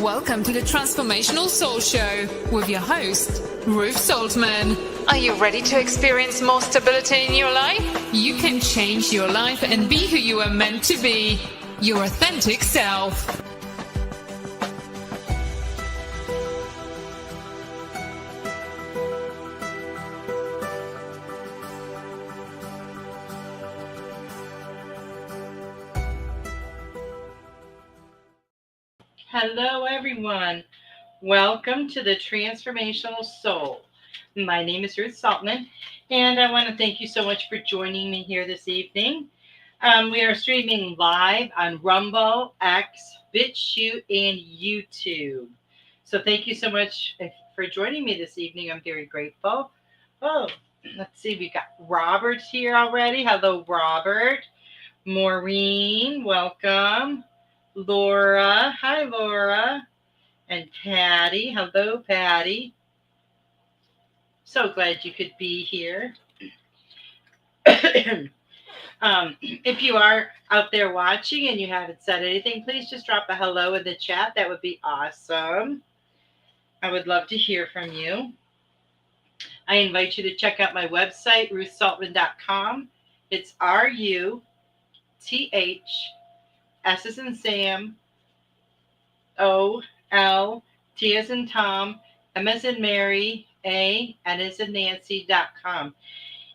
Welcome to the Transformational Soul Show with your host, Ruth Soltman. Are you ready to experience more stability in your life? You can change your life and be who you are meant to be, your authentic self. Hello, everyone. Welcome to the Transformational Soul. My name is Ruth Soltman, and I want to thank you so much for joining me here this evening. We are streaming live on Rumble, X, BitChute, and YouTube. So thank you so much for joining me this evening. I'm very grateful. Oh, let's see. We got Robert here already. Hello, Robert. Maureen, welcome. Laura, hi Laura, and Patty, hello Patty. So glad you could be here. If you are out there watching and you haven't said anything, please just drop a hello in the chat. That would be awesome. I would love to hear from you. I invite you to check out my website, ruthsoltman.com. It's RUTH, S as in Sam, OL, T as in Tom, M as in Mary, A, N as in Nancy.com.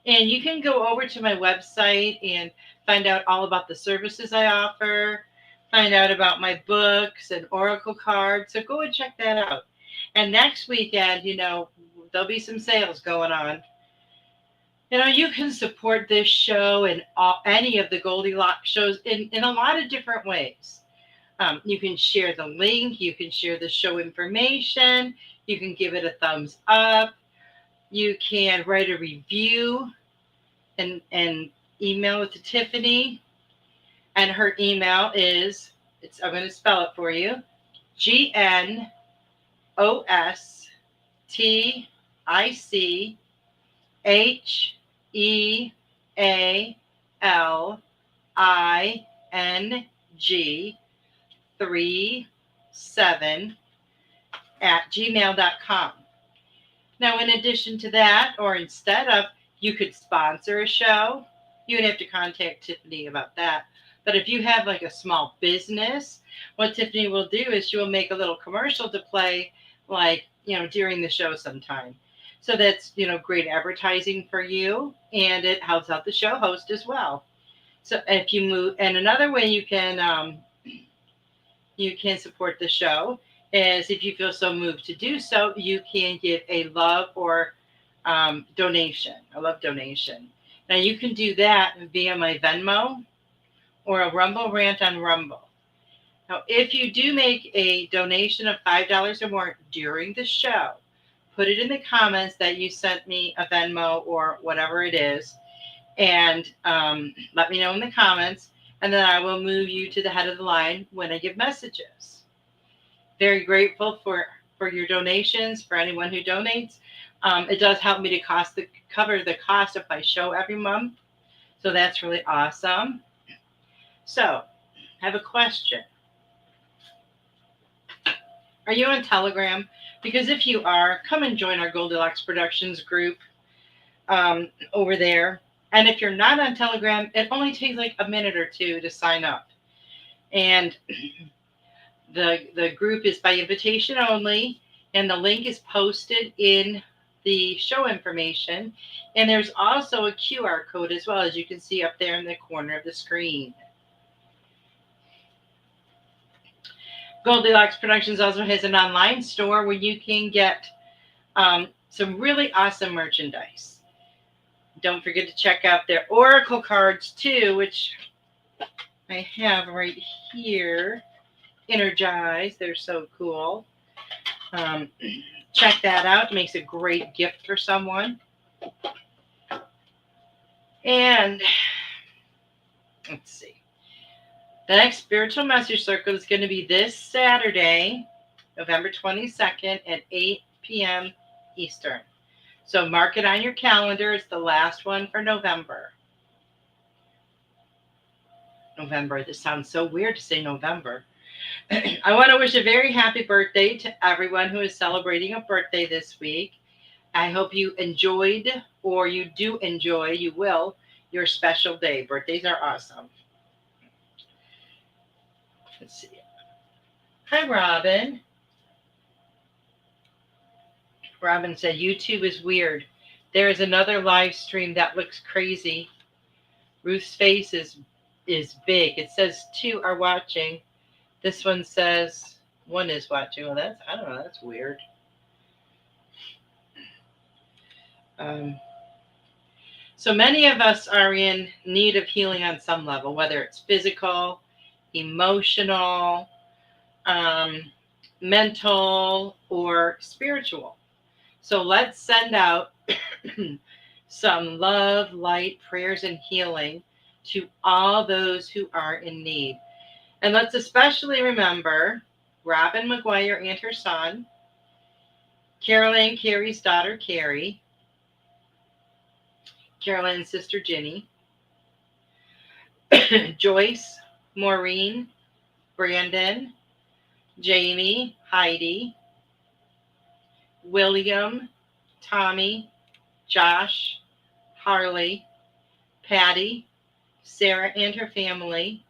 And you can go over to my website and find out all about the services I offer, find out about my books and oracle cards. So go and check that out. And next weekend, there'll be some sales going on. You can support this show and any of the Goldylocks shows in a lot of different ways. You can share the link. You can share the show information. You can give it a thumbs up. You can write a review and email it to Tiffany. And her email is, I'm going to spell it for you, GNOSTEALing37@gmail.com. Now, in addition to that, or instead of, you could sponsor a show. You would have to contact Tiffany about that. But if you have like a small business, what Tiffany will do is she will make a little commercial to play during the show sometime. So that's, great advertising for you, and it helps out the show host as well. So if you move, and another way you can support the show is if you feel so moved to do so, you can give a love or donation, a love donation. Now you can do that via my Venmo or a Rumble rant on Rumble. Now, if you do make a donation of $5 or more during the show, put it in the comments that you sent me a Venmo or whatever it is, and let me know in the comments, and then I will move you to the head of the line when I give messages. Very grateful for your donations, for anyone who donates. It does help me to cover the cost of my show every month, so that's really awesome. So, I have a question. Are you on Telegram? Because if you are, come and join our Goldylocks Productions group over there. And if you're not on Telegram, it only takes like a minute or two to sign up. And the group is by invitation only, and the link is posted in the show information. And there's also a QR code as well, as you can see up there in the corner of the screen. Goldylocks Productions also has an online store where you can get some really awesome merchandise. Don't forget to check out their oracle cards too, which I have right here. Energized. They're so cool. Check that out. It makes a great gift for someone. And let's see. The next Spiritual Message Circle is going to be this Saturday, November 22nd at 8 p.m. Eastern. So mark it on your calendar. It's the last one for November. November. This sounds so weird to say November. I want to wish a very happy birthday to everyone who is celebrating a birthday this week. I hope you enjoyed, or you do enjoy, you will, your special day. Birthdays are awesome. Let's see. Hi, Robin. Robin said, YouTube is weird. There is another live stream that looks crazy. Ruth's face is big. It says 2 are watching. This one says 1 is watching. Well, I don't know, that's weird. So many of us are in need of healing on some level, whether it's physical, emotional, mental, or spiritual. So let's send out some love, light, prayers, and healing to all those who are in need. And let's especially remember Robin McGuire and her son, Carol Ann Carey's daughter, Carrie, Carol Ann's sister, Ginny, Joyce, Maureen, Brandon, Jamie, Heidi, William, Tommy, Josh, Harley, Patty, Sarah and her family,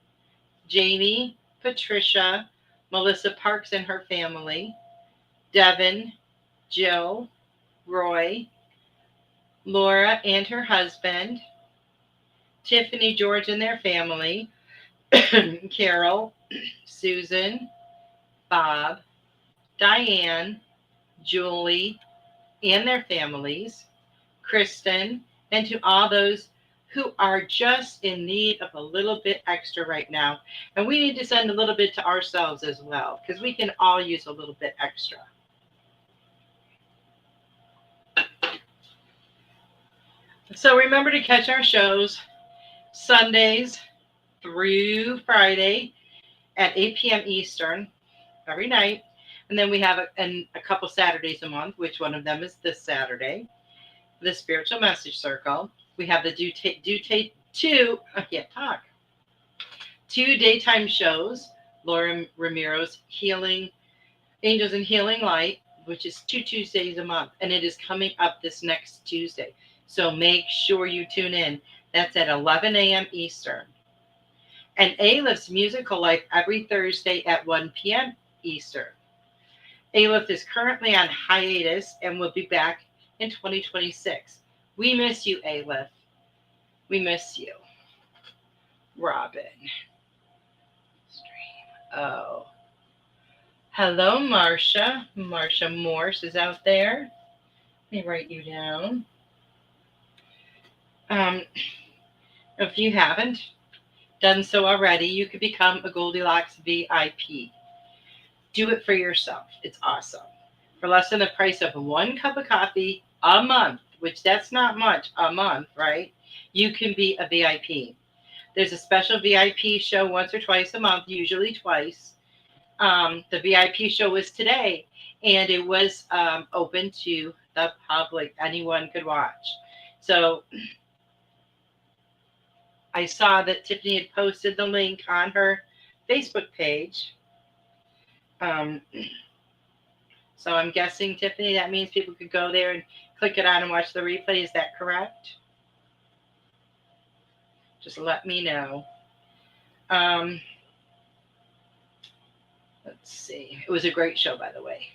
Jamie, Patricia, Melissa Parks and her family, Devin, Jill, Roy, Laura and her husband, Tiffany, George and their family, Carol, Susan, Bob, Diane, Julie and their families, Kristen, and to all those who are just in need of a little bit extra right now. And we need to send a little bit to ourselves as well, because we can all use a little bit extra. So remember to catch our shows Sundays through Friday at 8 p.m. Eastern every night. And then we have a couple Saturdays a month, which one of them is this Saturday, the Spiritual Message Circle. We have the two daytime shows, Laura Ramiro's Healing Angels and Healing Light, which is 2 Tuesdays a month, and it is coming up this next Tuesday. So make sure you tune in. That's at 11 a.m. Eastern. And Alepht's Musical Life every Thursday at 1 p.m. Eastern. Aleph is currently on hiatus and will be back in 2026. We miss you, Aleph. We miss you. Robin. Oh. Hello, Marcia. Marcia Morse is out there. Let me write you down. If you haven't done so already, you could become a Goldylocks VIP. Do it for yourself. It's awesome. For less than the price of 1 cup of coffee a month, which that's not much a month, right? You can be a VIP. There's a special VIP show once or twice a month, usually twice. The VIP show was today, and it was open to the public. Anyone could watch. So I saw that Tiffany had posted the link on her Facebook page. So I'm guessing, Tiffany, that means people could go there and click it on and watch the replay. Is that correct? Just let me know. Let's see. It was a great show, by the way.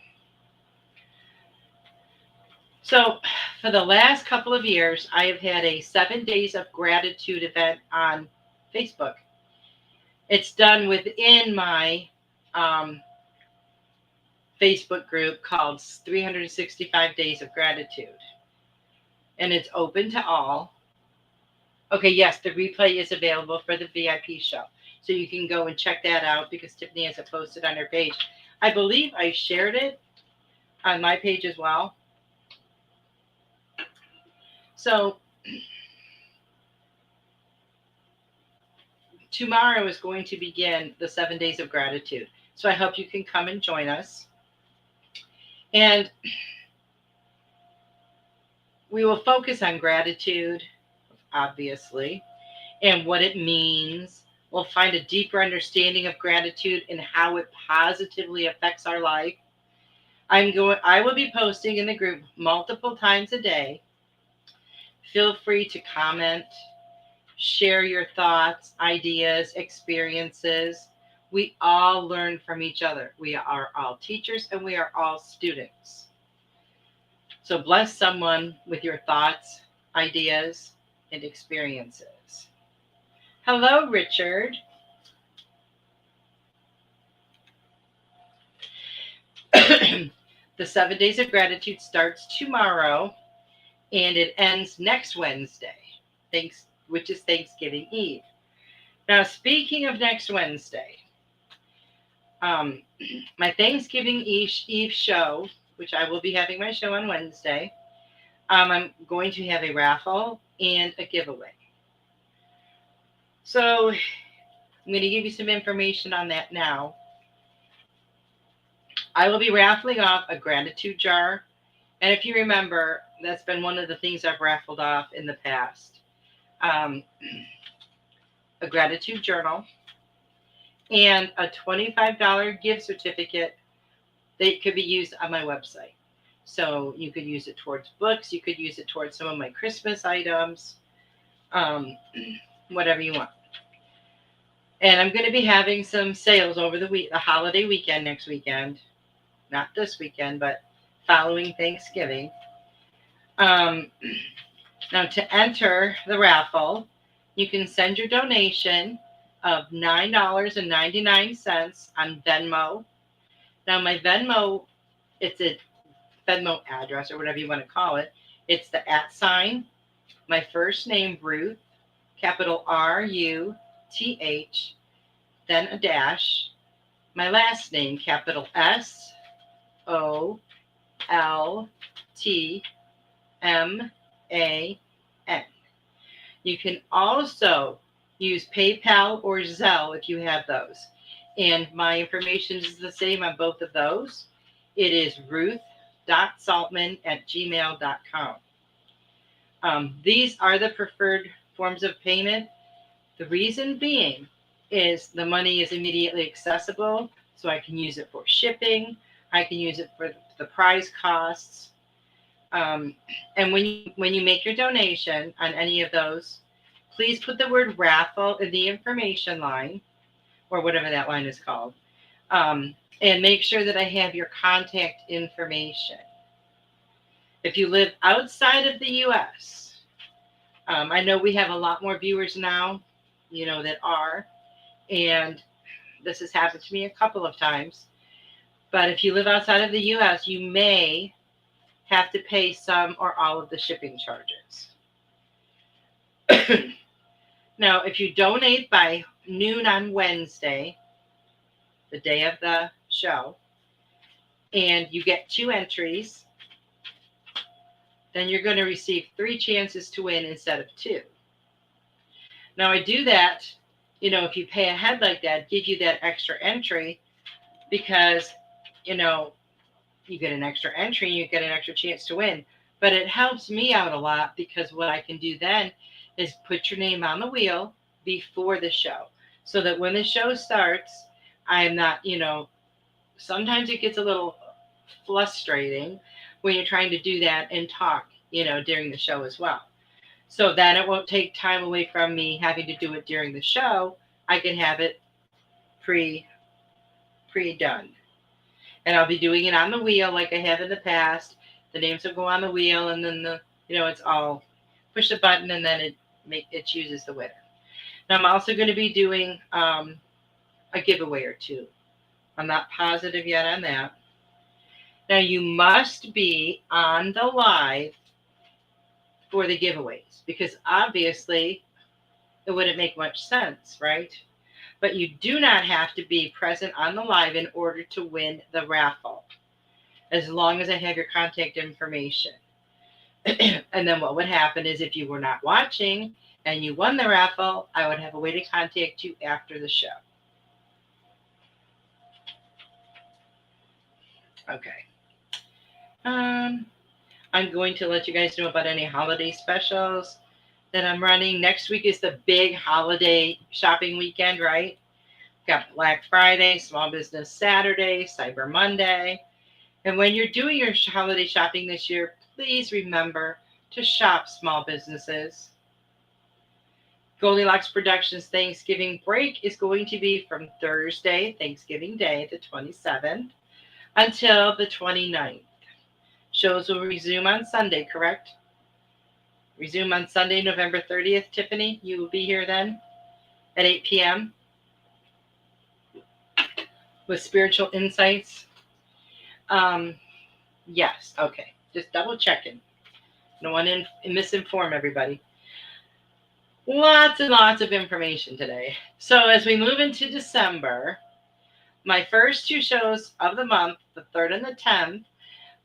So for the last couple of years, I have had a 7 days of gratitude event on Facebook. It's done within my Facebook group called 365 Days of Gratitude. And it's open to all. Okay, yes, the replay is available for the VIP show. So you can go and check that out because Tiffany has it posted on her page. I believe I shared it on my page as well. So tomorrow is going to begin the 7 days of gratitude. So I hope you can come and join us. And we will focus on gratitude, obviously, and what it means, We'll find a deeper understanding of gratitude and how it positively affects our life. I will be posting in the group multiple times a day. Feel free to comment, share your thoughts, ideas, experiences. We all learn from each other. We are all teachers and we are all students. So bless someone with your thoughts, ideas, and experiences. Hello, Richard. The 7 Days of Gratitude starts tomorrow and it ends next Wednesday, which is Thanksgiving Eve. Now, speaking of next Wednesday, my Thanksgiving Eve show, which I will be having my show on Wednesday, I'm going to have a raffle and a giveaway. So I'm going to give you some information on that now. I will be raffling off a gratitude jar. And if you remember, that's been one of the things I've raffled off in the past. A gratitude journal and a $25 gift certificate that could be used on my website. So you could use it towards books. You could use it towards some of my Christmas items, whatever you want. And I'm going to be having some sales over the holiday weekend next weekend. Not this weekend, but following Thanksgiving. Now, to enter the raffle, you can send your donation of $9.99 on Venmo. Now, my Venmo, it's a Venmo address or whatever you want to call it. It's the @, my first name, Ruth, capital RUTH, then a dash, my last name, capital SOLTMAN. You can also use PayPal or Zelle if you have those. And my information is the same on both of those. It is ruth.saltman@gmail.com. These are the preferred forms of payment. The reason being is the money is immediately accessible, so I can use it for shipping. I can use it for the prize costs. And when you make your donation on any of those, please put the word raffle in the information line, or whatever that line is called, and make sure that I have your contact information. If you live outside of the U.S., I know we have a lot more viewers now, that are, and this has happened to me a couple of times. But if you live outside of the U.S., you may have to pay some or all of the shipping charges. Now, if you donate by noon on Wednesday, the day of the show, and you get 2 entries, then you're going to receive 3 chances to win instead of 2. Now, I do that, if you pay ahead like that, give you that extra entry because, you get an extra entry and you get an extra chance to win. But it helps me out a lot because what I can do then is put your name on the wheel before the show so that when the show starts, I'm not, sometimes it gets a little frustrating when you're trying to do that and talk, during the show as well. So then it won't take time away from me having to do it during the show. I can have it pre-done. And I'll be doing it on the wheel like I have in the past. The names will go on the wheel and then it's all push the button and then it chooses the winner. Now I'm also going to be doing a giveaway or 2. I'm not positive yet on that. Now you must be on the live for the giveaways because obviously it wouldn't make much sense, right? But you do not have to be present on the live in order to win the raffle, as long as I have your contact information. And then what would happen is if you were not watching and you won the raffle, I would have a way to contact you after the show. Okay. I'm going to let you guys know about any holiday specials. that I'm running. Next week is the big holiday shopping weekend, right? Got Black Friday, Small Business Saturday, Cyber Monday. And when you're doing your holiday shopping this year, please remember to shop small businesses. Goldylocks Productions Thanksgiving break is going to be from Thursday, Thanksgiving Day, the 27th, until the 29th. Shows will resume on Sunday, correct? Resume on Sunday, November 30th. Tiffany, you will be here then at 8 p.m. with spiritual insights. Yes, okay. Just double checking. No one misinform everybody. Lots and lots of information today. So as we move into December, my first two shows of the month, the 3rd and the 10th,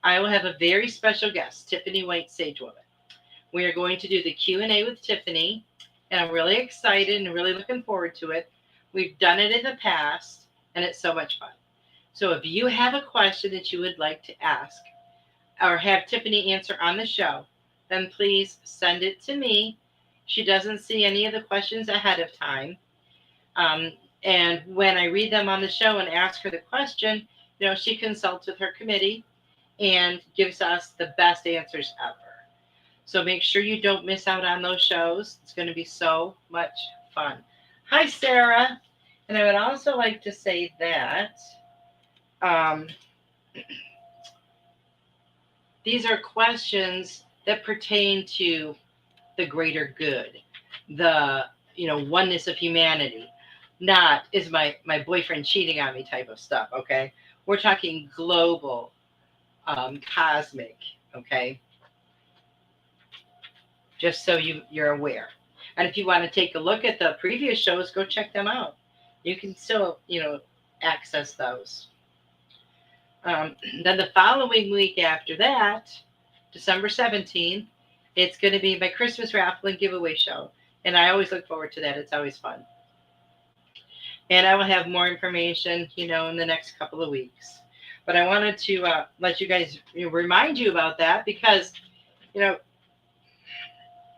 I will have a very special guest, Tiffany White Sagewoman. We are going to do the Q&A with Tiffany, and I'm really excited and really looking forward to it. We've done it in the past, and it's so much fun. So if you have a question that you would like to ask or have Tiffany answer on the show, then please send it to me. She doesn't see any of the questions ahead of time. And when I read them on the show and ask her the question, she consults with her committee and gives us the best answers ever. So make sure you don't miss out on those shows. It's going to be so much fun. Hi, Sarah. And I would also like to say that these are questions that pertain to the greater good, the oneness of humanity. Not is my boyfriend cheating on me type of stuff. Okay, we're talking global, cosmic. Okay, just so you're aware. And if you want to take a look at the previous shows, go check them out. You can still access those. Then the following week after that, December 17th, it's going to be my Christmas raffle and giveaway show. And I always look forward to that. It's always fun. And I will have more information, in the next couple of weeks. But I wanted to let you guys, remind you about that because,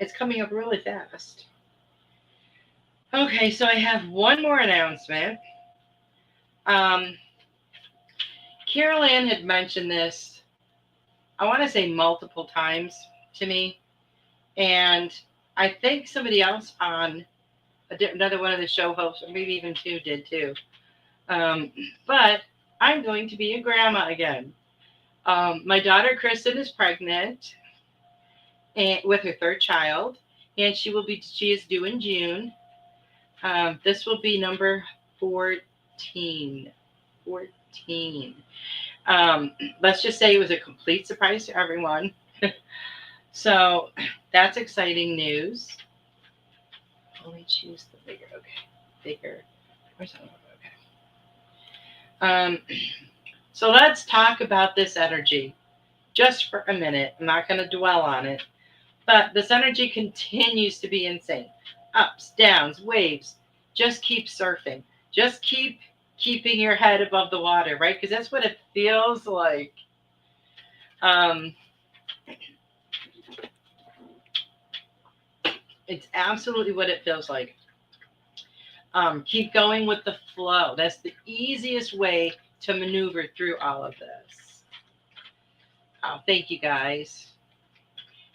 it's coming up really fast. Okay, so I have one more announcement. Carol Ann had mentioned this, I want to say multiple times to me. And I think somebody else on another one of the show hosts, or maybe even two, did too. But I'm going to be a grandma again. My daughter Kristen is pregnant and with her third child, and she is due in June. This will be number 14. 14. Let's just say it was a complete surprise to everyone. So that's exciting news. Only choose the bigger. Okay, bigger. Where's that? Okay. So let's talk about this energy just for a minute. I'm not going to dwell on it, but this energy continues to be insane. Ups, downs, waves. Just keep surfing. Just keeping your head above the water, right? Because that's what it feels like. It's absolutely what it feels like. Keep going with the flow. That's the easiest way to maneuver through all of this. Oh, thank you guys.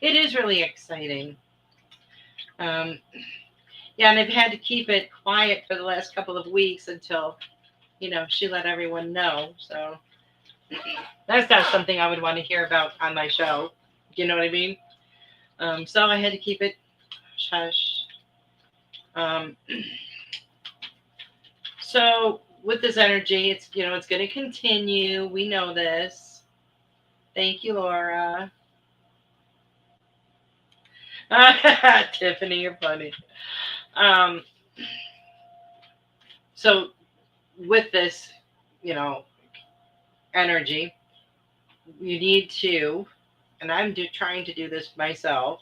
It is really exciting. Yeah, and I've had to keep it quiet for the last couple of weeks until, she let everyone know. So that's not something I would want to hear about on my show. You know what I mean? So I had to keep it hush. So with this energy, it's it's going to continue. We know this. Thank you, Laura. Tiffany, you're funny. So with this, energy, you need to, and I'm trying to do this myself,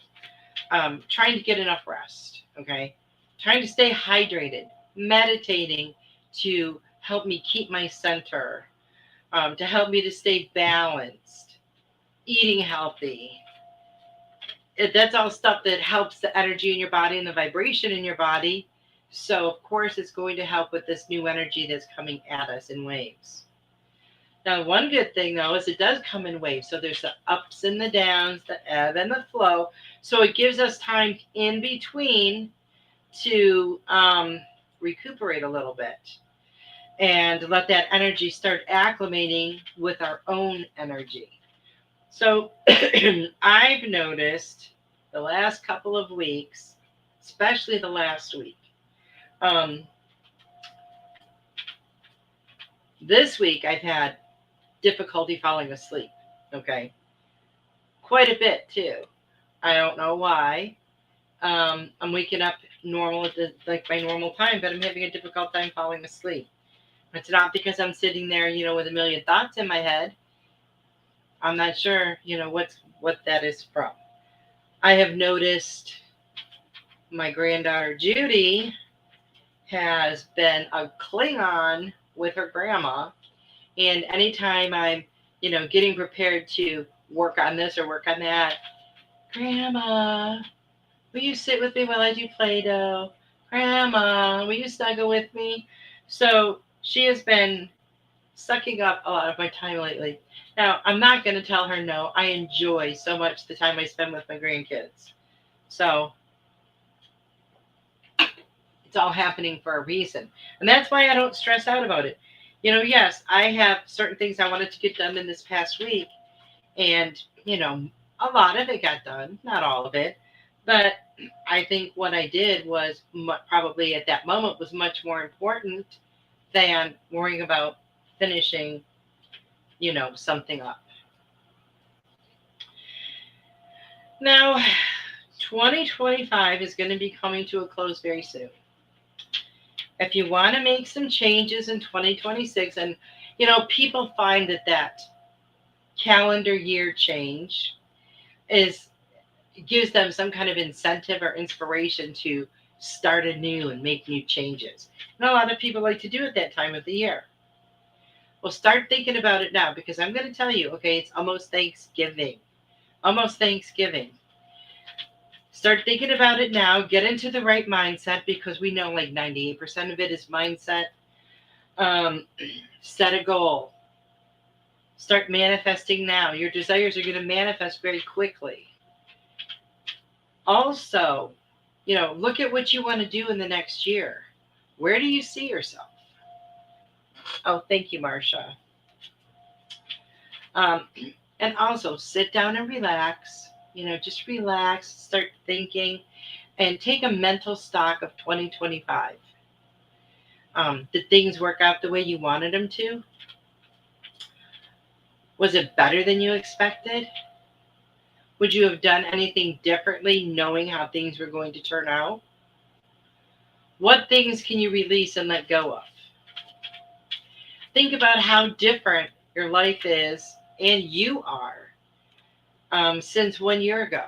trying to get enough rest, okay? Trying to stay hydrated, meditating to help me keep my center, to help me to stay balanced, eating healthy, that's all stuff that helps the energy in your body and the vibration in your body. So, of course, it's going to help with this new energy that's coming at us in waves. Now, one good thing, though, is it does come in waves. So there's the ups and the downs, the ebb and the flow. So it gives us time in between to recuperate a little bit and let that energy start acclimating with our own energy. So I've noticed the last couple of weeks, especially the last week, this week I've had difficulty falling asleep. Okay. Quite a bit too. I don't know why. I'm waking up normal at like my normal time, but I'm having a difficult time falling asleep. It's not because I'm sitting there, with a million thoughts in my head. I'm not sure, what that is from. I have noticed my granddaughter Judy has been a Klingon with her grandma, and anytime I'm, getting prepared to work on this or work on that, Grandma, will you sit with me while I do Play-Doh? Grandma, will you snuggle with me? So she has been sucking up a lot of my time lately. Now, I'm not going to tell her no. I enjoy so much the time I spend with my grandkids. So it's all happening for a reason. And that's why I don't stress out about it. Yes, I have certain things I wanted to get done in this past week. And, a lot of it got done, not all of it. But I think what I did was probably at that moment was much more important than worrying about finishing, something up. Now, 2025 is going to be coming to a close very soon. If you want to make some changes in 2026, and, people find that calendar year change gives them some kind of incentive or inspiration to start anew and make new changes. And a lot of people like to do it that time of the year. Well, start thinking about it now, because I'm going to tell you, okay, it's almost Thanksgiving. Almost Thanksgiving. Start thinking about it now. Get into the right mindset, because we know like 98% of it is mindset. Set a goal. Start manifesting now. Your desires are going to manifest very quickly. Also, look at what you want to do in the next year. Where do you see yourself? Oh, thank you, Marcia. And also sit down and relax. Just relax, start thinking, and take a mental stock of 2025. Did things work out the way you wanted them to? Was it better than you expected? Would you have done anything differently knowing how things were going to turn out? What things can you release and let go of? Think about how different your life is and you are since 1 year ago,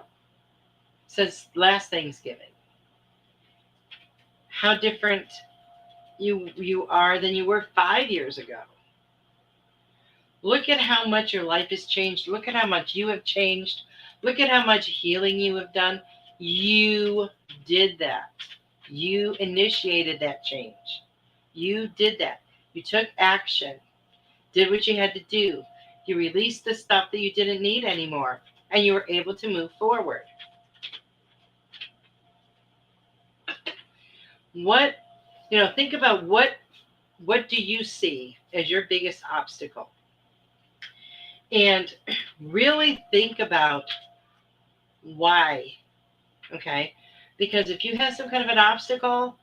since last Thanksgiving. How different you are than you were 5 years ago. Look at how much your life has changed. Look at how much you have changed. Look at how much healing you have done. You did that. You initiated that change. You did that. You took action, did what you had to do. You released the stuff that you didn't need anymore, and you were able to move forward. Think about what do you see as your biggest obstacle? And really think about why, okay? Because if you have some kind of an obstacle,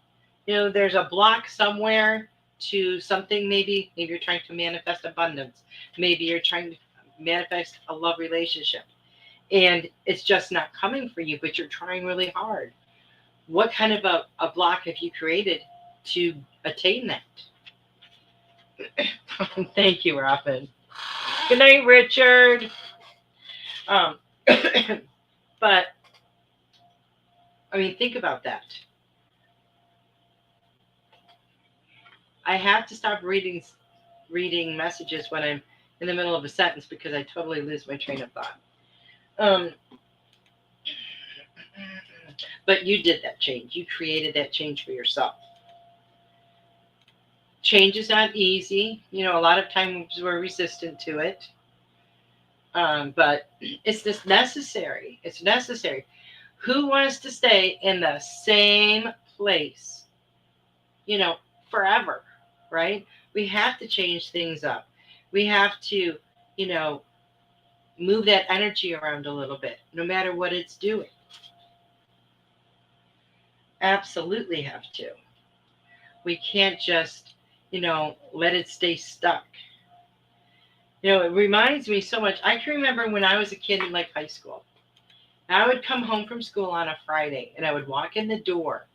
there's a block somewhere to something. Maybe you're trying to manifest abundance. Maybe you're trying to manifest a love relationship, and it's just not coming for you, but you're trying really hard. What kind of a block have you created to attain that? Thank you, Robin. Good night, Richard. But think about that. I have to stop reading messages when I'm in the middle of a sentence, because I totally lose my train of thought. But you did that change. You created that change for yourself. Change is not easy. You know, a lot of times we're resistant to it. But it's just necessary. It's necessary. Who wants to stay in the same place, you know, forever, right? We have to change things up. We have to, you know, move that energy around a little bit, no matter what it's doing. Absolutely have to. We can't just, you know, let it stay stuck. You know, it reminds me so much. I can remember when I was a kid in like high school. I would come home from school on a Friday and I would walk in the door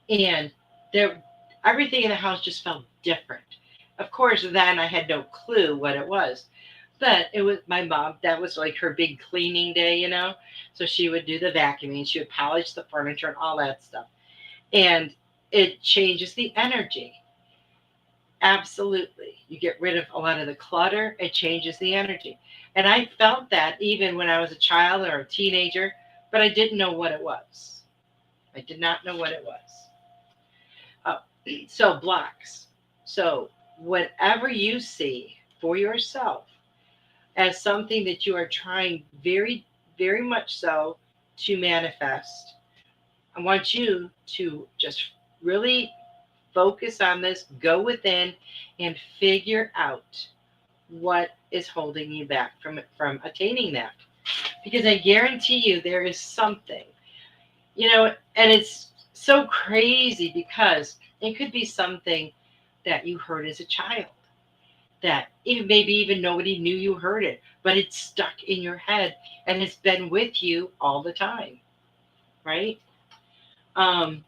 and there everything in the house just felt different. Of course, then I had no clue what it was. But it was my mom, that was like her big cleaning day, you know. So she would do the vacuuming, she would polish the furniture and all that stuff. And it changes the energy. Absolutely. You get rid of a lot of the clutter, it changes the energy. And I felt that even when I was a child or a teenager, but I didn't know what it was. I did not know what it was. So, blocks. So, whatever you see for yourself as something that you are trying very, very much so to manifest, I want you to just really focus on this, go within, and figure out what is holding you back from attaining that. Because I guarantee you there is something, you know, and it's so crazy because it could be something that you heard as a child that even maybe even nobody knew you heard it, but it's stuck in your head and it's been with you all the time, right? Um,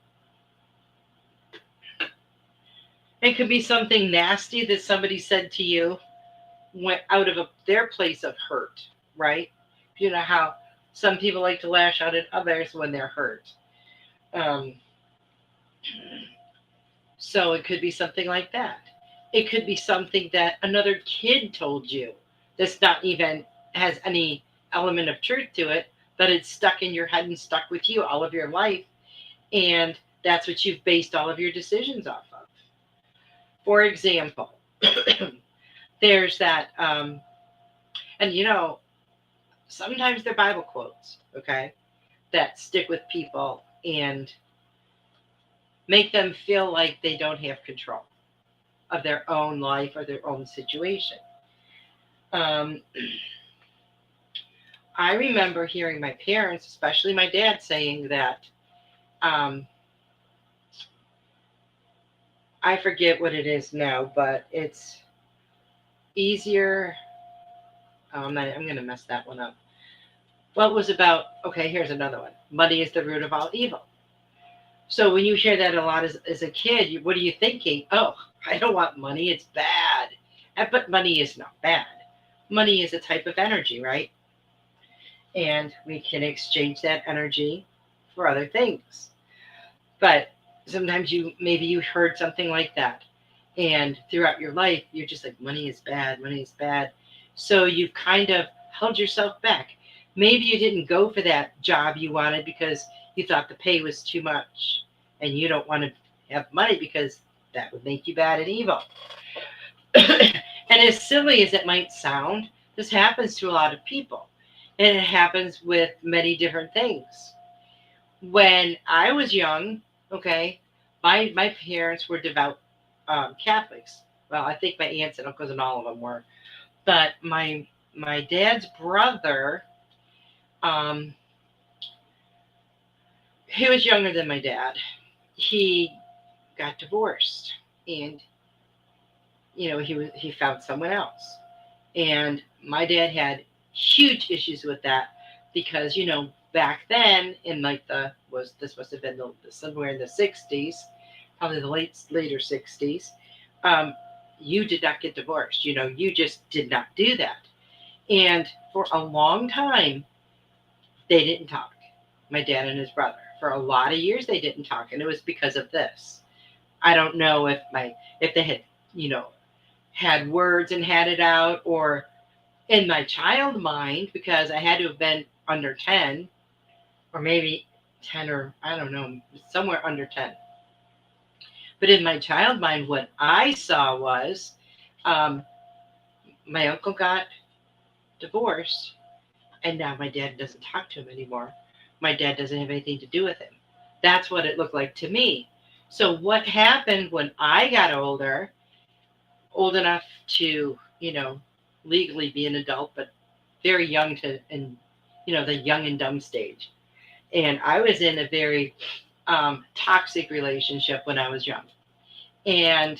it could be something nasty that somebody said to you went out of their place of hurt, right? You know how some people like to lash out at others when they're hurt. Um, so it could be something like that. It could be something that another kid told you that's not even has any element of truth to it, but it's stuck in your head and stuck with you all of your life. And that's what you've based all of your decisions off of. For example, there's that, and you know, sometimes they're Bible quotes, okay, that stick with people and make them feel like they don't have control of their own life or their own situation. Um, I remember hearing my parents, especially my dad, saying that um, I forget what it is now, but it's easier. Oh, I'm going to mess that one up. Well, it was about, okay, here's another one. Money is the root of all evil. So when you hear that a lot as a kid, what are you thinking? Oh, I don't want money. It's bad. But money is not bad. Money is a type of energy, right? And we can exchange that energy for other things. But sometimes maybe you heard something like that. And throughout your life, you're just like, money is bad, money is bad. So you've kind of held yourself back. Maybe you didn't go for that job you wanted because you thought the pay was too much and you don't want to have money because that would make you bad and evil. And as silly as it might sound, this happens to a lot of people. And it happens with many different things. When I was young, okay, my parents were devout Catholics. Well, I think my aunts and uncles and all of them were. But my dad's brother, he was younger than my dad. He got divorced, and you know he found someone else. And my dad had huge issues with that because you know back then in like this must have been somewhere in the 60s, probably the later 60s. You did not get divorced. You know, you just did not do that. And for a long time, they didn't talk. My dad and his brother. For a lot of years, they didn't talk, and it was because of this. I don't know if they had, you know, had words and had it out, or in my child mind, because I had to have been under 10, or maybe 10 or I don't know, somewhere under 10. But in my child mind, what I saw was um, my uncle got divorced, and now my dad doesn't talk to him anymore. My dad doesn't have anything to do with him. That's what it looked like to me. So what happened when I got older, old enough to, legally be an adult, but very young to, and, the young and dumb stage. And I was in a very toxic relationship when I was young. And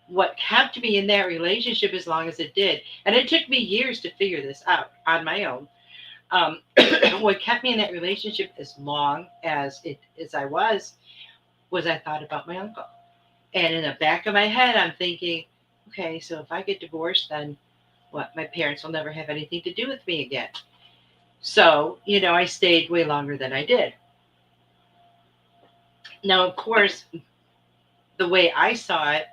what kept me in that relationship as long as it did, and it took me years to figure this out on my own. What kept me in that relationship as long as I was I thought about my uncle. And in the back of my head, I'm thinking, okay, so if I get divorced, then what? My parents will never have anything to do with me again. So, I stayed way longer than I did. Now, of course, the way I saw it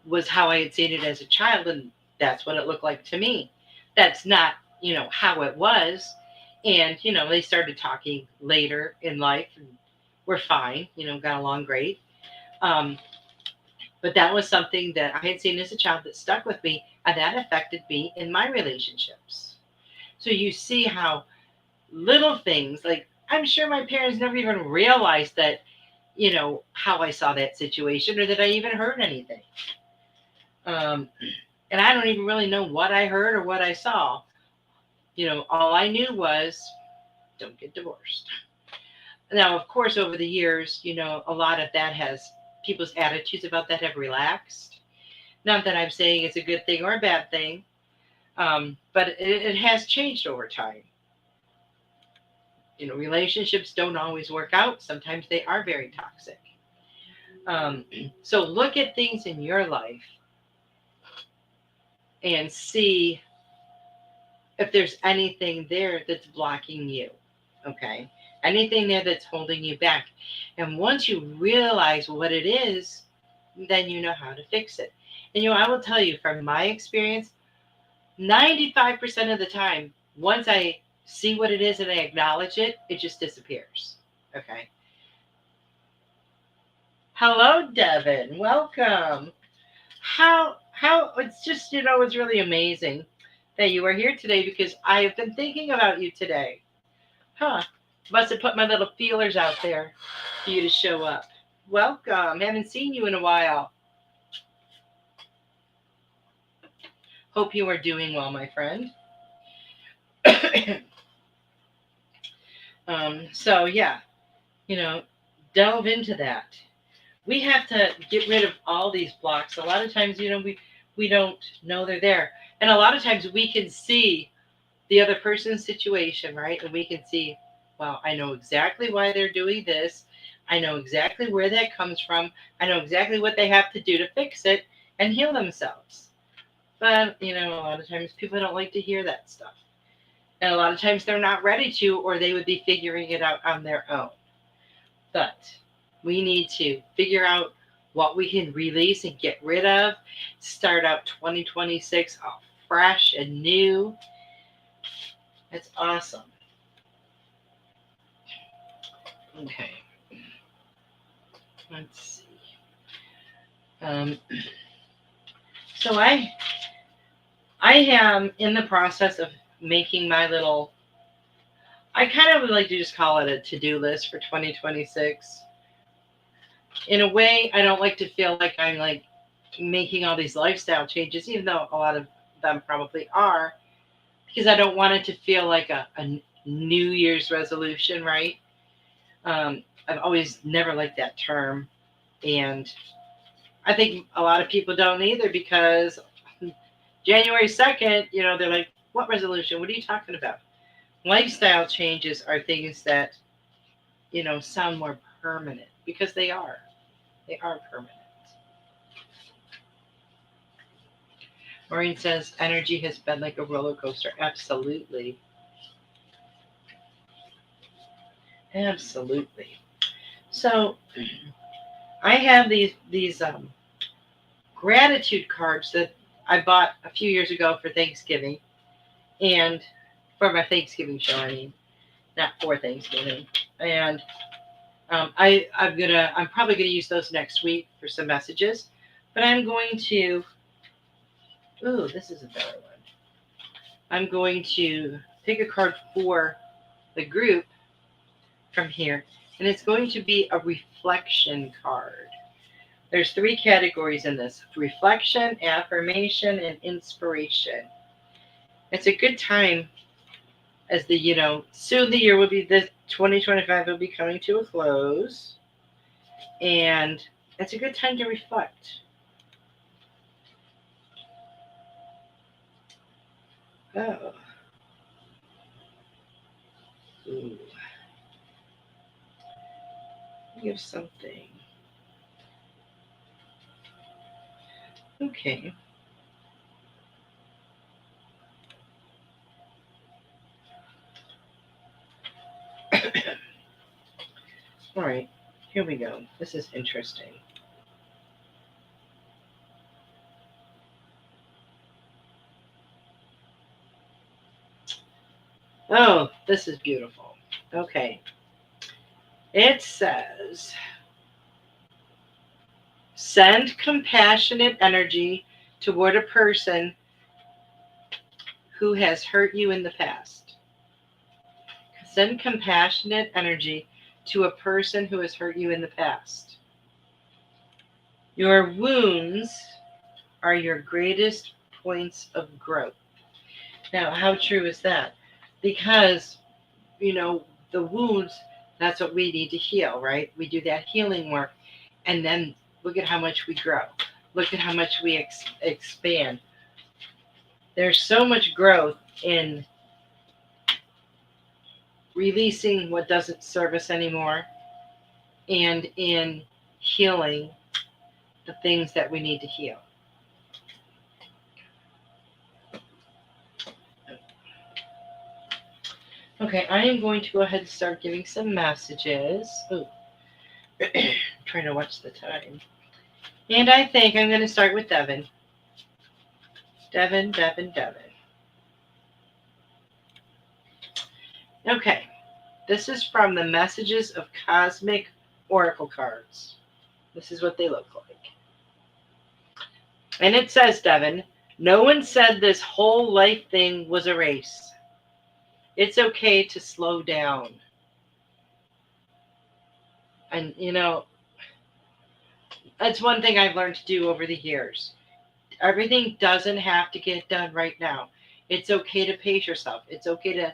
was how I had seen it as a child, and that's what it looked like to me. That's not, how it was. And, they started talking later in life, and we're fine, got along great. But that was something that I had seen as a child that stuck with me, and that affected me in my relationships. So you see how little things, like I'm sure my parents never even realized that, how I saw that situation or that I even heard anything. And I don't even really know what I heard or what I saw. All I knew was don't get divorced. Now, of course, over the years, a lot of that people's attitudes about that have relaxed. Not that I'm saying it's a good thing or a bad thing, but it has changed over time. Relationships don't always work out. Sometimes they are very toxic. So look at things in your life and see if there's anything there that's blocking you. Okay. Anything there that's holding you back. And once you realize what it is, then you know how to fix it. And I will tell you from my experience, 95% of the time, once I see what it is and I acknowledge it, it just disappears. Okay. Hello, Devin. Welcome. How it's just, it's really amazing that you are here today because I have been thinking about you today. Must have put my little feelers out there for you to show up. Welcome. Haven't seen you in a while. Hope you are doing well, my friend. So yeah, delve into that. We have to get rid of all these blocks. A lot of times, we don't know they're there. And a lot of times we can see the other person's situation, right? And we can see, well, I know exactly why they're doing this. I know exactly where that comes from. I know exactly what they have to do to fix it and heal themselves. But, a lot of times people don't like to hear that stuff. And a lot of times they're not ready to, or they would be figuring it out on their own. But we need to figure out what we can release and get rid of. Start out 2026 off fresh and new. That's awesome. Okay. Let's see. So I am in the process of making my little, I kind of would like to just call it a to-do list for 2026. In a way, I don't like to feel like I'm like making all these lifestyle changes, even though a lot of them probably are, because I don't want it to feel like a New Year's resolution, right? I've always never liked that term. And I think a lot of people don't either because January 2nd, they're like, what resolution? What are you talking about? Lifestyle changes are things that, sound more permanent because they are. They are permanent. Maureen says energy has been like a roller coaster. Absolutely. Absolutely. So I have these gratitude cards that I bought a few years ago for Thanksgiving and for my Thanksgiving show, I mean. not for Thanksgiving. And I'm probably gonna use those next week for some messages. But I'm going to. Ooh, this is a better one. I'm going to pick a card for the group from here, and it's going to be a reflection card. There's 3 categories in this: reflection, affirmation, and inspiration. It's a good time as soon the year will be, the 2025 will be coming to a close, and it's a good time to reflect. Oh. Ooh. Give something. Okay. All right. Here we go. This is interesting. Oh, this is beautiful. Okay. It says, send compassionate energy toward a person who has hurt you in the past. Send compassionate energy to a person who has hurt you in the past. Your wounds are your greatest points of growth. Now, how true is that? Because, the wounds, that's what we need to heal, right? We do that healing work, and then look at how much we grow. Look at how much we expand. There's so much growth in releasing what doesn't serve us anymore and in healing the things that we need to heal. Okay, I am going to go ahead and start giving some messages. Oh, trying to watch the time. And I think I'm going to start with Devin. Devin. Okay, this is from the Messages of Cosmic Oracle cards. This is what they look like. And it says, Devin, no one said this whole life thing was a race. It's okay to slow down. And, that's one thing I've learned to do over the years. Everything doesn't have to get done right now. It's okay to pace yourself. It's okay to,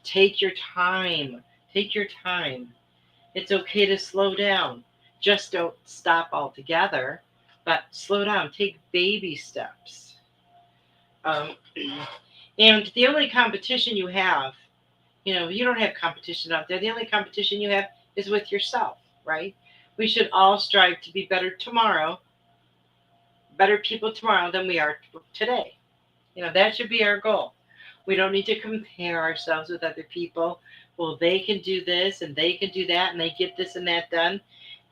take your time. Take your time. It's okay to slow down. Just don't stop altogether, but slow down. Take baby steps. And the only competition you have, you don't have competition out there. The only competition you have is with yourself, right? We should all strive to be better tomorrow, better people tomorrow than we are today. That should be our goal. We don't need to compare ourselves with other people. Well, they can do this and they can do that and they get this and that done.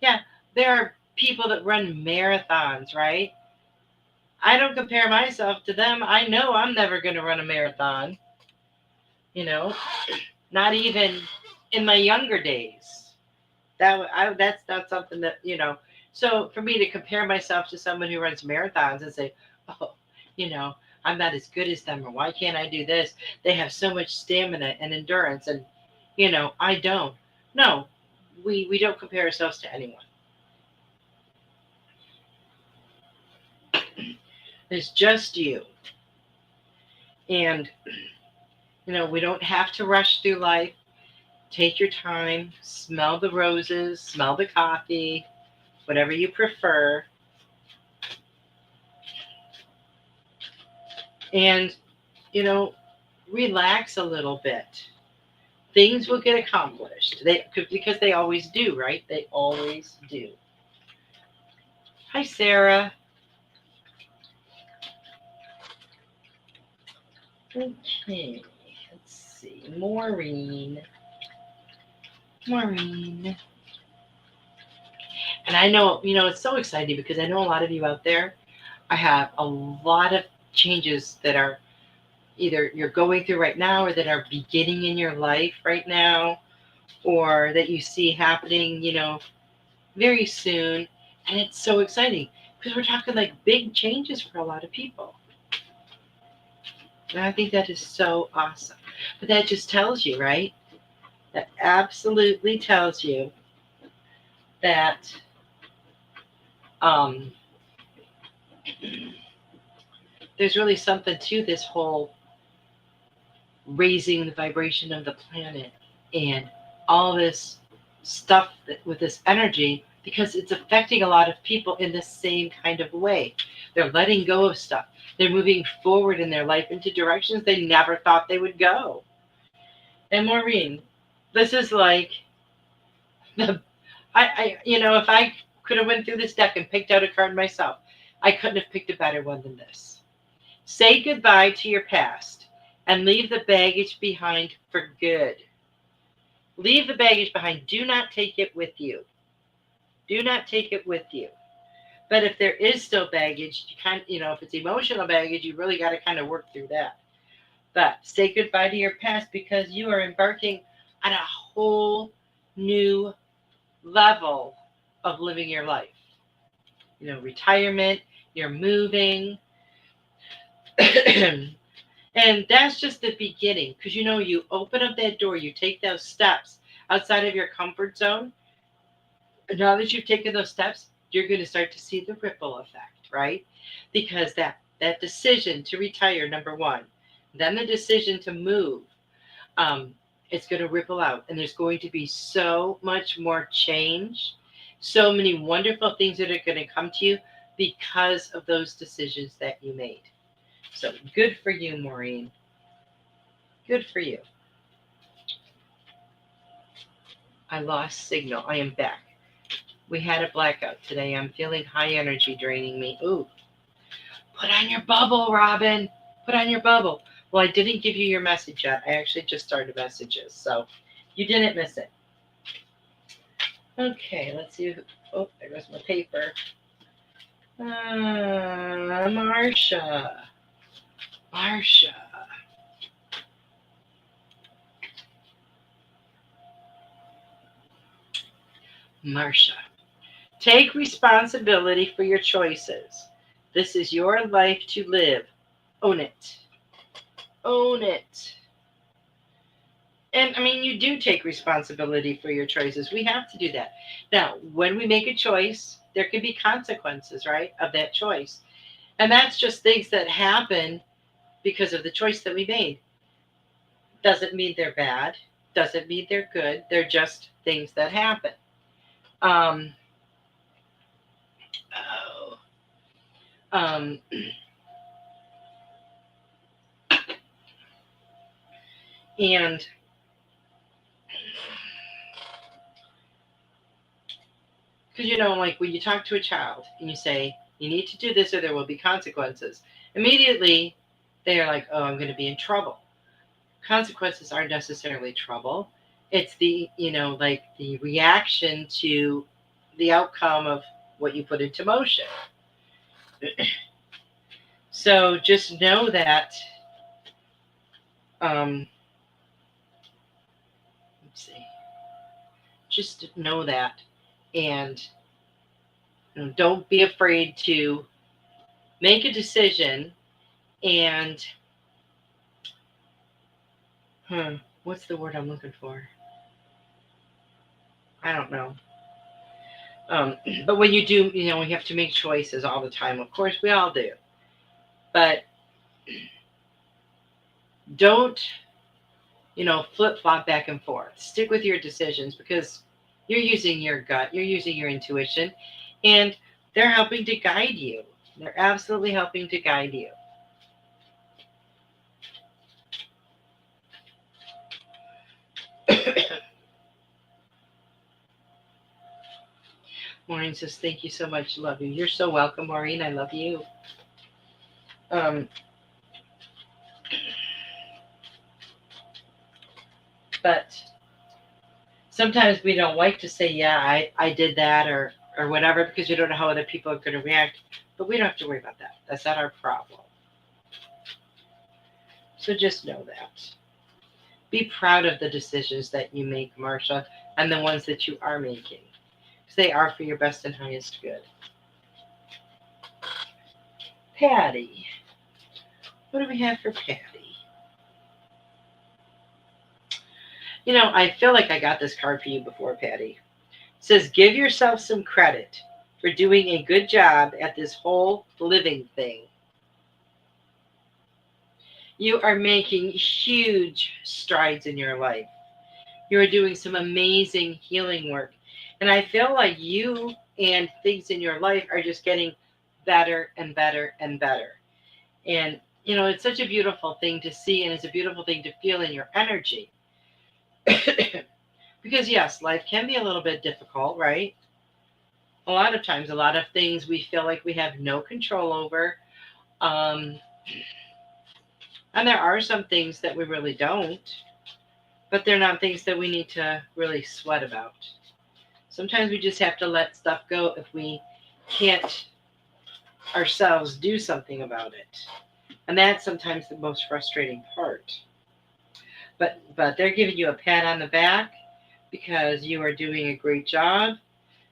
Yeah, there are people that run marathons, right? I don't compare myself to them. I know I'm never going to run a marathon. Not even in my younger days. That's not something that, So for me to compare myself to someone who runs marathons and say, oh, I'm not as good as them, or why can't I do this? They have so much stamina and endurance, and I don't. No, we don't compare ourselves to anyone. It's just you. And we don't have to rush through life. Take your time, smell the roses, smell the coffee, whatever you prefer. And, relax a little bit. Things will get accomplished. Because they always do, right? They always do. Hi, Sarah. Okay, let's see. Maureen. And I know, it's so exciting because I know a lot of you out there. I have a lot of changes that are either you're going through right now or that are beginning in your life right now, or that you see happening, very soon. And it's so exciting because we're talking like big changes for a lot of people. And I think that is so awesome. But that just tells you, right? That absolutely tells you that um, there's really something to this whole raising the vibration of the planet and all this stuff with this energy, because it's affecting a lot of people in the same kind of way. They're letting go of stuff. They're moving forward in their life into directions they never thought they would go. And Maureen, this is like the if I could have went through this deck and picked out a card myself, I couldn't have picked a better one than this. Say goodbye to your past and leave the baggage behind for good. Leave the baggage behind. Do not take it with you. Do not take it with you. But if there is still baggage, if it's emotional baggage, you really got to kind of work through that. But say goodbye to your past, because you are embarking on a whole new level of living your life. Retirement, you're moving. And that's just the beginning, because you open up that door, you take those steps outside of your comfort zone. And now that you've taken those steps, you're going to start to see the ripple effect, right? Because that decision to retire, number one, then the decision to move, it's going to ripple out, and there's going to be so much more change, so many wonderful things that are going to come to you because of those decisions that you made. So good for you, Maureen. Good for you. I lost signal. I am back. We had a blackout today. I'm feeling high energy draining me. Ooh. Put on your bubble, Robin. Put on your bubble. Well, I didn't give you your message yet. I actually just started messages, so you didn't miss it. Okay, let's see. Oh, there goes my paper. Marsha. Marsha. Take responsibility for your choices. This is your life to live. Own it. Own it. And you do take responsibility for your choices. We have to do that. Now, when we make a choice, there can be consequences, right, of that choice. And that's just things that happen because of the choice that we made. Doesn't mean they're bad. Doesn't mean they're good. They're just things that happen. And because like when you talk to a child and you say you need to do this or there will be consequences, immediately they are like, oh, I'm going to be in trouble. Consequences aren't necessarily trouble. It's the like the reaction to the outcome of what you put into motion. So just know that let's see. Just know that, and don't be afraid to make a decision. And what's the word I'm looking for? I don't know. But when you do, we have to make choices all the time. Of course, we all do. But don't, flip-flop back and forth. Stick with your decisions, because you're using your gut, you're using your intuition, and they're helping to guide you. They're absolutely helping to guide you. Maureen says, thank you so much. Love you. You're so welcome, Maureen. I love you. But sometimes we don't like to say, yeah, I did that or whatever, because we don't know how other people are going to react. But we don't have to worry about that. That's not our problem. So just know that. Be proud of the decisions that you make, Marsha, and the ones that you are making, because they are for your best and highest good. Patty. What do we have for Patty? You know, I feel like I got this card for you before, Patty. It says, give yourself some credit for doing a good job at this whole living thing. You are making huge strides in your life. You are doing some amazing healing work. And I feel like you and things in your life are just getting better and better and better. And, you know, it's such a beautiful thing to see, and it's a beautiful thing to feel in your energy. Because, yes, life can be a little bit difficult, right? A lot of times, a lot of things we feel like we have no control over. And there are some things that we really don't, but they're not things that we need to really sweat about. Sometimes we just have to let stuff go if we can't ourselves do something about it. And that's sometimes the most frustrating part. But they're giving you a pat on the back because you are doing a great job.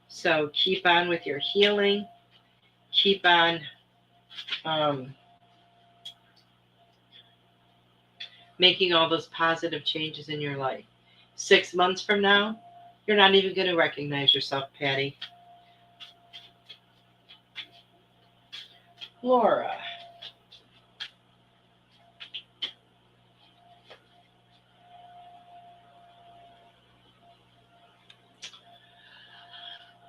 So keep on with your healing. Keep on making all those positive changes in your life. 6 months from now, you're not even going to recognize yourself, Patty. Laura.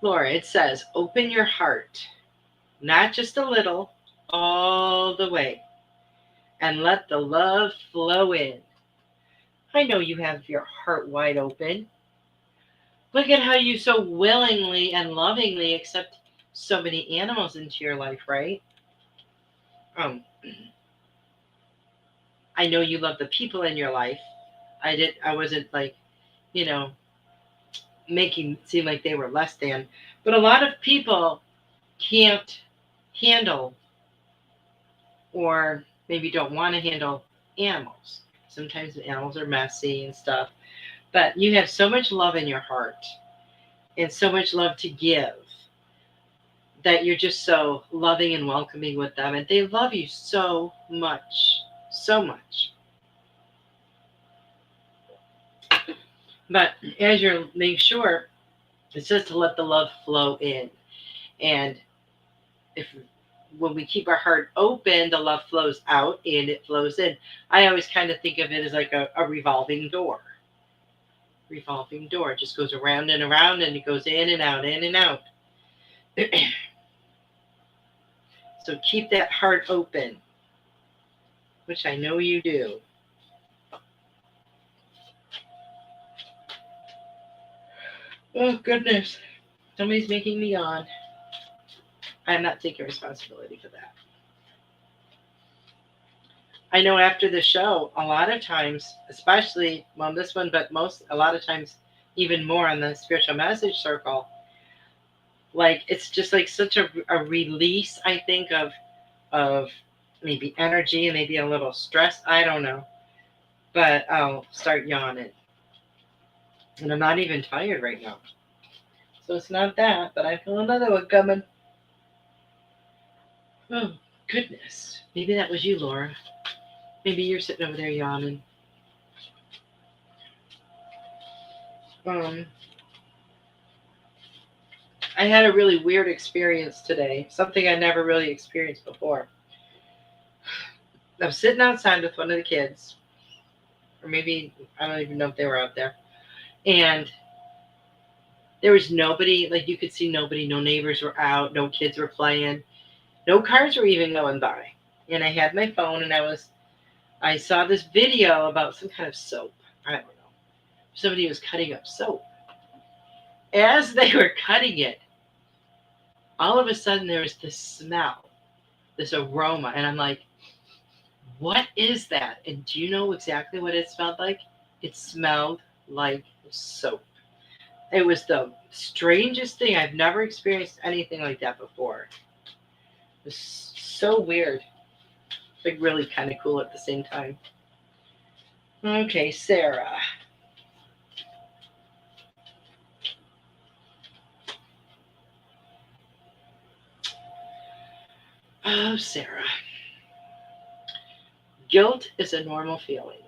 Laura, it says, open your heart, not just a little, all the way, and let the love flow in. I know you have your heart wide open. Look at how you so willingly and lovingly accept so many animals into your life, right? I know you love the people in your life. I wasn't like, you know, making it seem like they were less than. But a lot of people can't handle, or maybe don't want to handle, animals. Sometimes the animals are messy and stuff. But you have so much love in your heart and so much love to give that you're just so loving and welcoming with them. And they love you so much, so much. But as you're making sure, it's just to let the love flow in. And when we keep our heart open, the love flows out and it flows in. I always kind of think of it as like a revolving door. Revolving door. It just goes around and around, and it goes in and out, in and out. So keep that heart open, which I know you do. Oh, goodness. Somebody's making me yawn. I'm not taking responsibility for that. I know after the show, a lot of times, especially on this one, but a lot of times, even more on the spiritual message circle, like it's just like such a release, I think, of maybe energy and maybe a little stress. I don't know. But I'll start yawning. And I'm not even tired right now. So it's not that, but I feel another one coming. Oh, goodness. Maybe that was you, Laura. Maybe you're sitting over there yawning. I had a really weird experience today. Something I never really experienced before. I was sitting outside with one of the kids. Or maybe, I don't even know if they were out there. And there was nobody, like you could see nobody, no neighbors were out, no kids were playing, no cars were even going by. And I had my phone and I saw this video about some kind of soap. I don't know. Somebody was cutting up soap. As they were cutting it, all of a sudden there was this smell, this aroma. And I'm like, what is that? And do you know exactly what it smelled like? It smelled like soap. It was the strangest thing. I've never experienced anything like that before. It was so weird, but really kind of cool at the same time. Okay, Sarah. Oh, Sarah. Guilt is a normal feeling.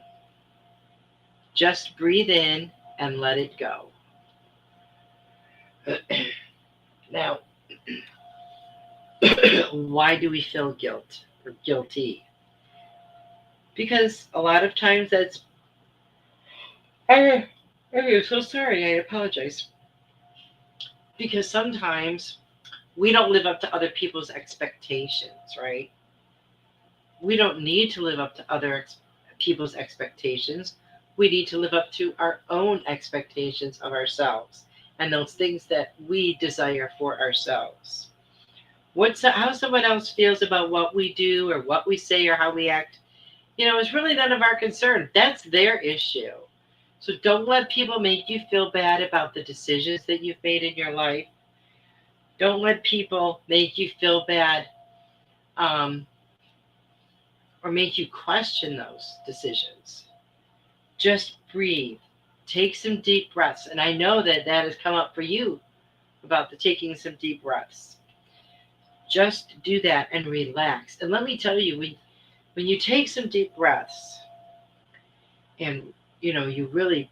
Just breathe in and let it go. Now, why do we feel guilt or guilty? Because a lot of times I'm so sorry, I apologize. Because sometimes we don't live up to other people's expectations, right? We don't need to live up to other people's expectations. We need to live up to our own expectations of ourselves and those things that we desire for ourselves. How someone else feels about what we do or what we say or how we act, is really none of our concern. That's their issue. So don't let people make you feel bad about the decisions that you've made in your life. Don't let people make you feel bad or make you question those decisions. Just breathe. Take some deep breaths. And I know that has come up for you about the taking some deep breaths. Just do that and relax. And let me tell you, when you take some deep breaths and, you really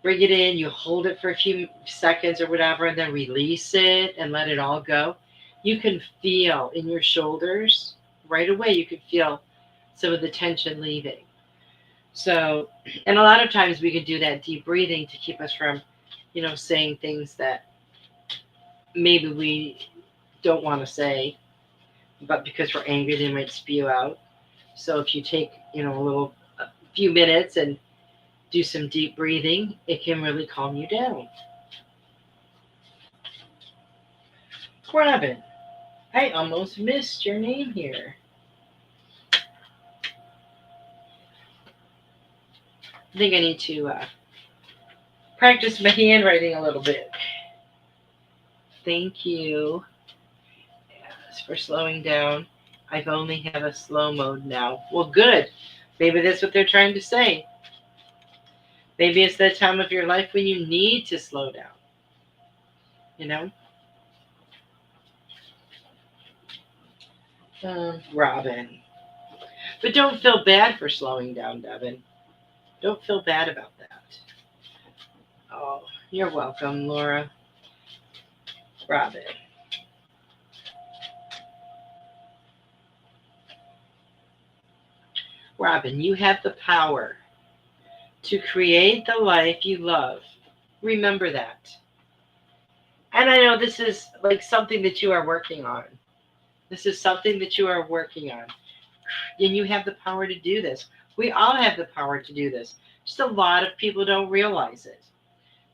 bring it in, you hold it for a few seconds or whatever, and then release it and let it all go, you can feel in your shoulders right away, you can feel some of the tension leaving. So, and a lot of times we can do that deep breathing to keep us from, saying things that maybe we don't want to say, but because we're angry, they might spew out. So if you take, a few minutes and do some deep breathing, it can really calm you down. Robin, I almost missed your name here. I think I need to practice my handwriting a little bit. Thank you for slowing down. I've only have a slow mode now. Well, good. Maybe that's what they're trying to say. Maybe it's that time of your life when you need to slow down. Robin. But don't feel bad for slowing down, Devin. Don't feel bad about that. Oh, you're welcome, Laura. Robin. Robin, you have the power to create the life you love. Remember that. And I know this is like something that you are working on. This is something that you are working on. And you have the power to do this. We all have the power to do this. Just a lot of people don't realize it.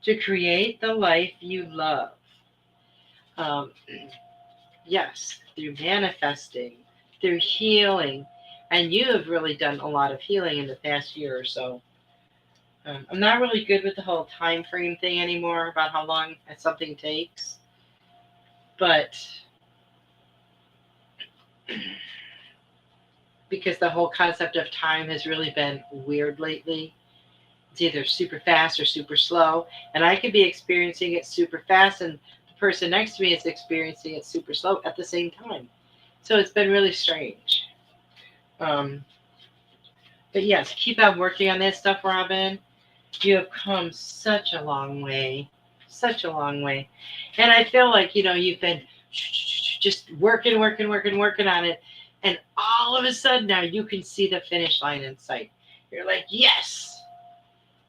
To create the life you love. Yes, through manifesting, through healing. And you have really done a lot of healing in the past year or so. I'm not really good with the whole time frame thing anymore about how long something takes. But because the whole concept of time has really been weird lately. It's either super fast or super slow. And I could be experiencing it super fast and the person next to me is experiencing it super slow at the same time. So it's been really strange. But yes, keep on working on that stuff, Robin. You have come such a long way. Such a long way. And I feel like, you've been just working on it. And all of a sudden now you can see the finish line in sight. You're like, yes.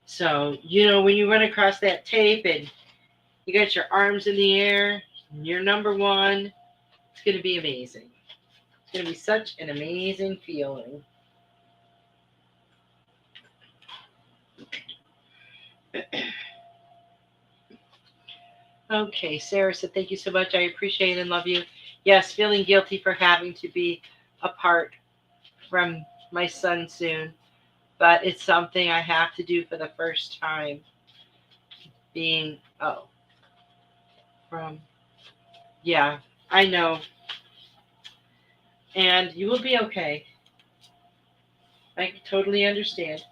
So, when you run across that tape and you got your arms in the air, and you're number one, it's going to be amazing. It's going to be such an amazing feeling. Okay, Sarah said, thank you so much. I appreciate and love you. Yes, feeling guilty for having to be apart from my son soon, but it's something I have to do for the first time. Yeah, I know. And you will be okay. I totally understand.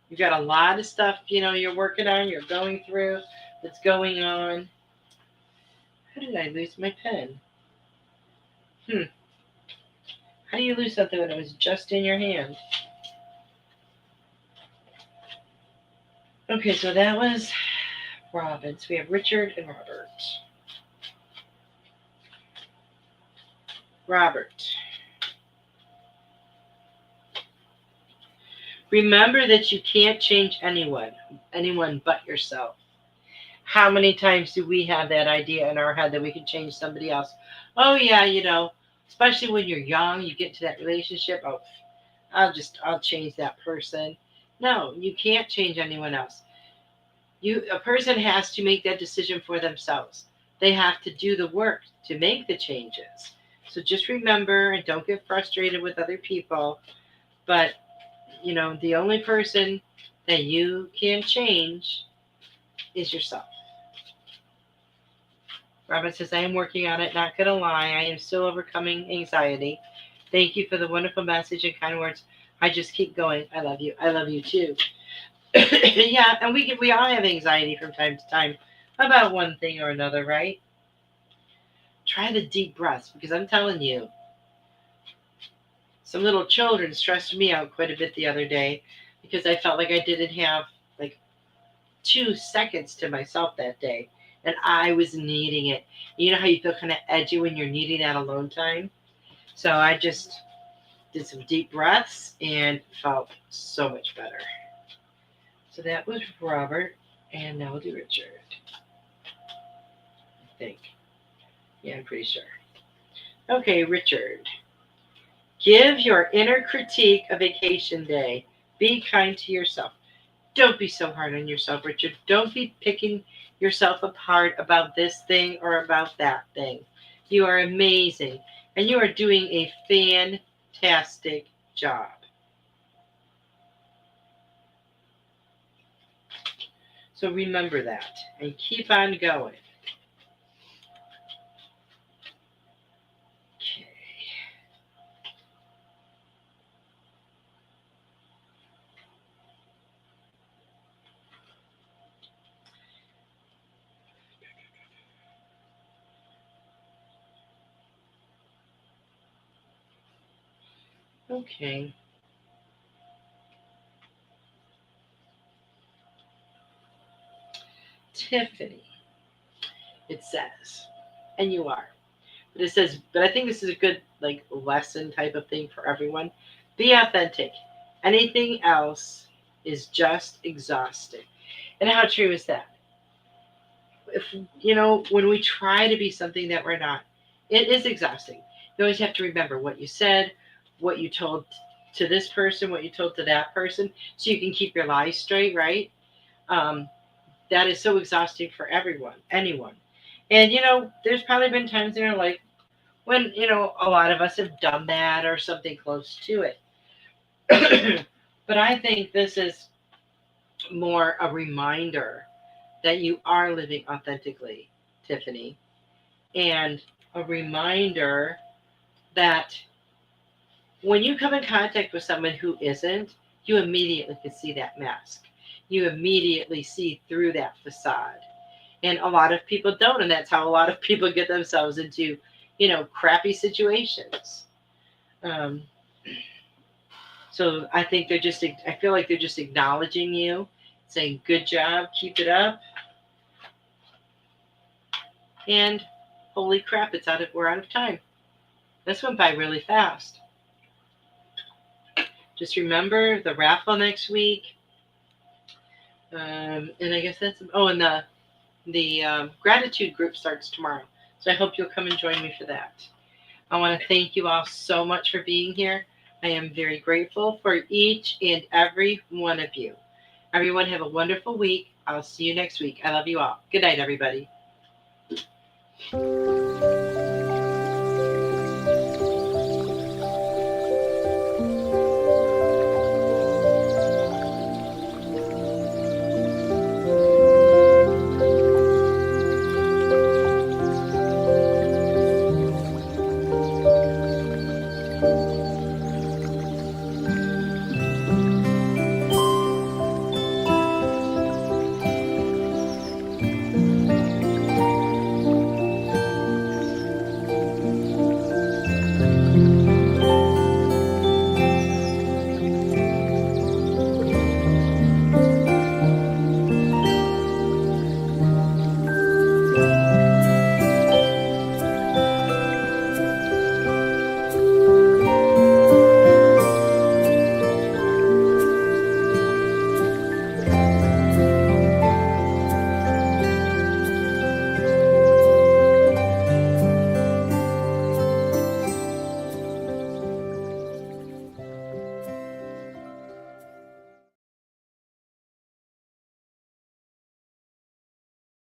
You've got a lot of stuff, you're working on, you're going through, that's going on. How did I lose my pen? How do you lose something when it was just in your hand? Okay, so that was Robin. So we have Richard and Robert. Robert. Remember that you can't change anyone but yourself. How many times do we have that idea in our head that we can change somebody else? Oh yeah, especially when you're young, you get to that relationship. Oh, I'll change that person. No, you can't change anyone else. A person has to make that decision for themselves. They have to do the work to make the changes. So just remember, and don't get frustrated with other people, but the only person that you can change is yourself. Robin says, I am working on it, not going to lie. I am still overcoming anxiety. Thank you for the wonderful message and kind words. I just keep going. I love you. I love you too. Yeah, and we all have anxiety from time to time about one thing or another, right? Try the deep breaths, because I'm telling you, some little children stressed me out quite a bit the other day because I felt like I didn't have like 2 seconds to myself that day, and I was needing it. You know how you feel kind of edgy when you're needing that alone time? So I just did some deep breaths and felt so much better. So that was Robert, and now we'll do Richard. I think. Yeah, I'm pretty sure. Okay, Richard. Give your inner critique a vacation day. Be kind to yourself. Don't be so hard on yourself, Richard. Don't be picking yourself apart about this thing or about that thing. You are amazing, and you are doing a fantastic job. So remember that and keep on going. Okay. Tiffany, it says, and you are. But it says, but I think this is a good lesson type of thing for everyone. Be authentic. Anything else is just exhausting. And how true is that? If when we try to be something that we're not, it is exhausting. You always have to remember what you said, what you told to this person, what you told to that person, so you can keep your lies straight, right? That is so exhausting for anyone. And there's probably been times in our life when a lot of us have done that or something close to it. But I think this is more a reminder that you are living authentically, Tiffany, and a reminder that when you come in contact with someone who isn't, you immediately can see that mask. You immediately see through that facade. And a lot of people don't, and that's how a lot of people get themselves into, crappy situations. So I think I feel like they're just acknowledging you, saying, good job, keep it up. And holy crap, we're out of time. This went by really fast. Just remember the raffle next week. And I guess that's, and the gratitude group starts tomorrow. So I hope you'll come and join me for that. I want to thank you all so much for being here. I am very grateful for each and every one of you. Everyone have a wonderful week. I'll see you next week. I love you all. Good night, everybody.